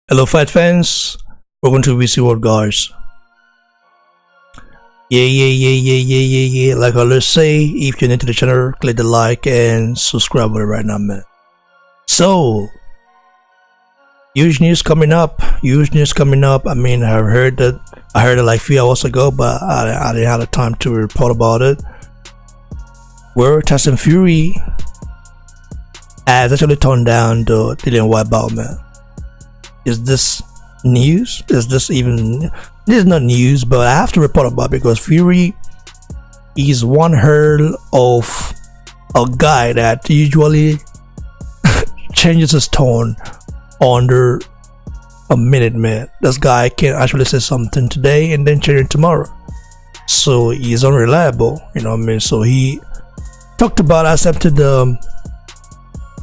Hello, fight fans. Welcome to VC World, guys. Yeah. Like I always say, if you're new to the channel, click the like and subscribe button right now, man. So, huge news coming up. I mean, I heard it like a few hours ago, but I didn't have the time to report about it. Where Tyson Fury has actually turned down the Dillian Whyte bout, man. Is this news? This is not news, but I have to report about it because Fury is one hell of a guy that usually changes his tone under a minute, man. This guy can actually say something today and then change it tomorrow. So he's unreliable, you know what I mean? So he talked about accepted the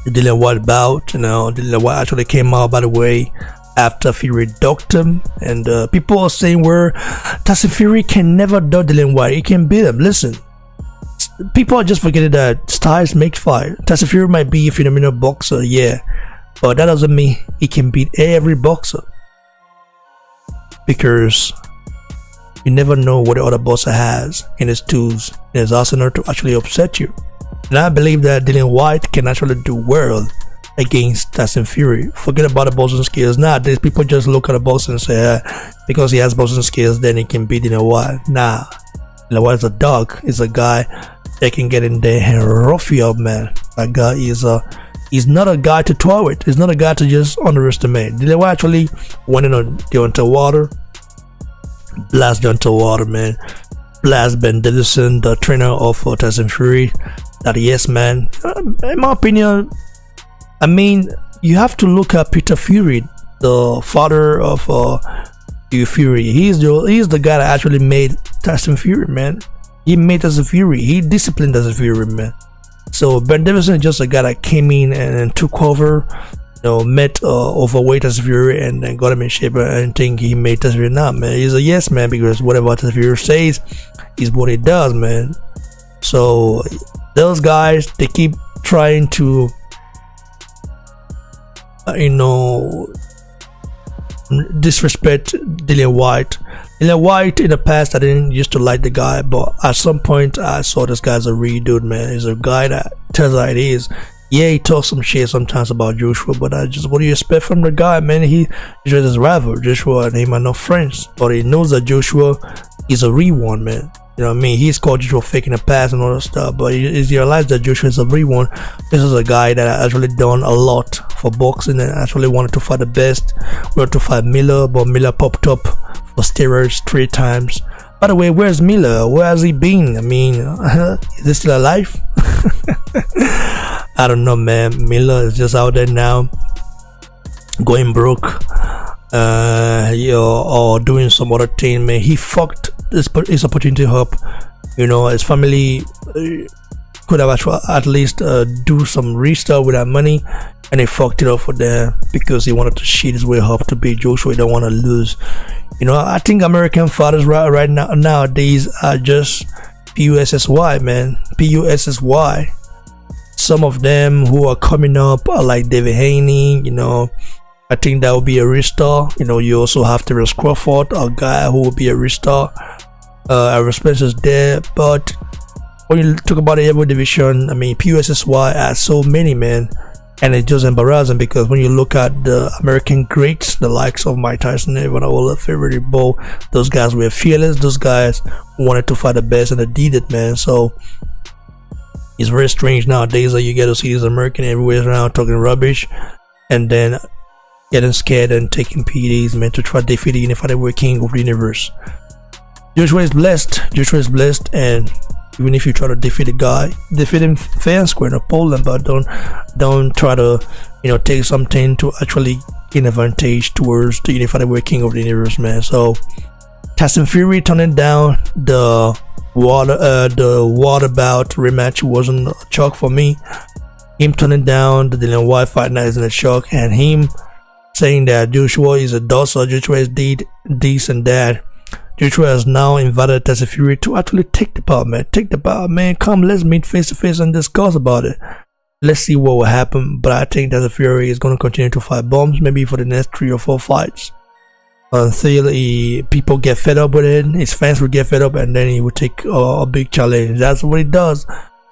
Dillian Whyte bout. You know, Dillian Whyte actually came out, by the way, after Fury ducked him, and people are saying where Tyson Fury can never duck Dillian Whyte. He can beat him. Listen, people are just forgetting that styles make fight. Tyson Fury might be a phenomenal boxer, yeah, but that doesn't mean he can beat every boxer, because you never know what the other boxer has in his tools, in his arsenal to actually upset you. And I believe that Dillian Whyte can actually do well against Tyson Fury. Forget about the boxing skills. Nowadays, people just look at the boxing and say, because he has boxing skills, then he can beat Dillian Whyte. Nah, Dillian Whyte is a dog. He's a guy that can get in there and rough you up, man. That guy he's not a guy to toy with. He's not a guy to just underestimate. Dillian Whyte actually went in on Deontay water, blast Deontay water, man. Blast Ben Dillison, the trainer of Tyson Fury. That yes, man. In my opinion, I mean, you have to look at Peter Fury, the father of Fury. He's the guy that actually made Tyson Fury, man. He made Tyson Fury. He disciplined Tyson Fury, man. So Ben Davison is just a guy that came in and took over, you know, met overweight Tyson Fury and then got him in shape. And think he made Tyson Fury. Nah, man. He's a yes man, because whatever Tyson Fury says is what he does, man. So those guys, they keep trying to disrespect Dillian Whyte. Dillian Whyte, in the past, I didn't used to like the guy, but at some point I saw this guy's a real dude, man. He's a guy that tells how it is. Yeah, he talks some shit sometimes about Joshua, but what do you expect from the guy, man? He's his rival. Joshua and him are not friends, but he knows that Joshua is a real one, man. You know what I mean? He's called Joshua fake in the past and all that stuff, but he realized that Joshua is a real one. This is a guy that actually done a lot for boxing and actually wanted to fight the best. Wanted to fight Miller, but Miller popped up for steroids 3 times. By the way, where's Miller? Where has he been? I mean, is he still alive? I don't know, man. Miller is just out there now, going broke, or doing some other thing, man. He fucked his opportunity up. You know, his family could have actually at least do some restart with that money, and he fucked it up for them because he wanted to shit his way up to beat Joshua. He don't want to lose. You know, I think American fighters right now nowadays are just PUSSY, man. PUSSY. Some of them who are coming up are like David Haney. You know, I think that will be a restart. You know, you also have Terence Crawford, a guy who will be a restart. Respect is there, but when you talk about the heavyweight division, I mean, PUSSY has so many, man, and it's just embarrassing because when you look at the American greats, the likes of Mike Tyson, even all the favorite Bo, those guys were fearless. Those guys wanted to fight the best, and they did it, man. So it's very strange nowadays that you get to see these American everywhere around talking rubbish, and then getting scared and taking PDs, man, to try to defeat the unified heavyweight king of the universe. Joshua is blessed, and even if you try to defeat a guy, defeat him fair and square, no problem, but don't try to, you know, take something to actually gain advantage towards the unified heavyweight king of the universe, man. So Tyson Fury turning down the water bout rematch wasn't a shock for me. Him turning down the Dillian Whyte fight night isn't a shock, and him saying that Joshua is a docile, Joshua is this and that. Joshua has now invited Tyson Fury to actually take the bout, man. Take the bout, man. Come, let's meet face to face and discuss about it. let's see what will happen. But I think that the Fury is going to continue to fight bums, maybe for the next 3 or 4 fights, until people get fed up with it. His fans will get fed up, and then he will take a big challenge. That's what he does.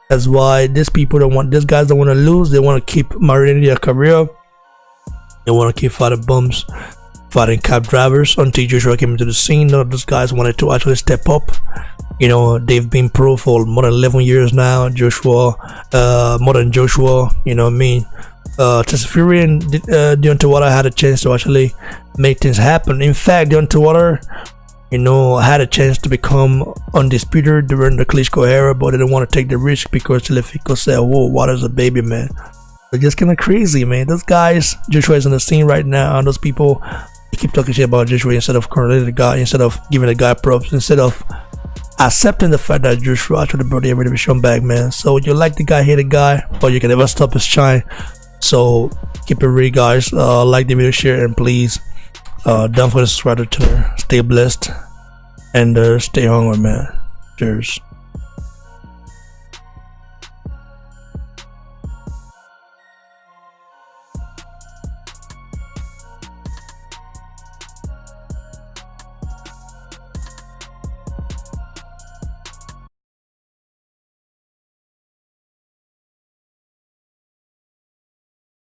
That's why these guys don't want to lose. They want to keep marinating their career. They want to keep fighting bums, fighting cab drivers, until Joshua came into the scene. None of those guys wanted to actually step up. You know, they've been pro for more than 11 years now. Joshua, more than Joshua, you know what I mean? Tyson Fury and Deontay Whyte had a chance to actually make things happen. In fact, Deontay Whyte, you know, had a chance to become undisputed during the Klitschko era, but they didn't want to take the risk because Telefico said, whoa, Whyte's a baby, man. It's just kind of crazy, man. Those guys, Joshua is on the scene right now, and those people, they keep talking shit about Joshua instead of congratulating the guy, instead of giving the guy props, instead of accepting the fact that Joshua actually brought the division back, man. So you like the guy, hate the guy, but you can never stop his shine. So keep it real, guys. Like the video, share, and please don't forget to subscribe to the channel. Stay blessed and stay hungry, man. Cheers.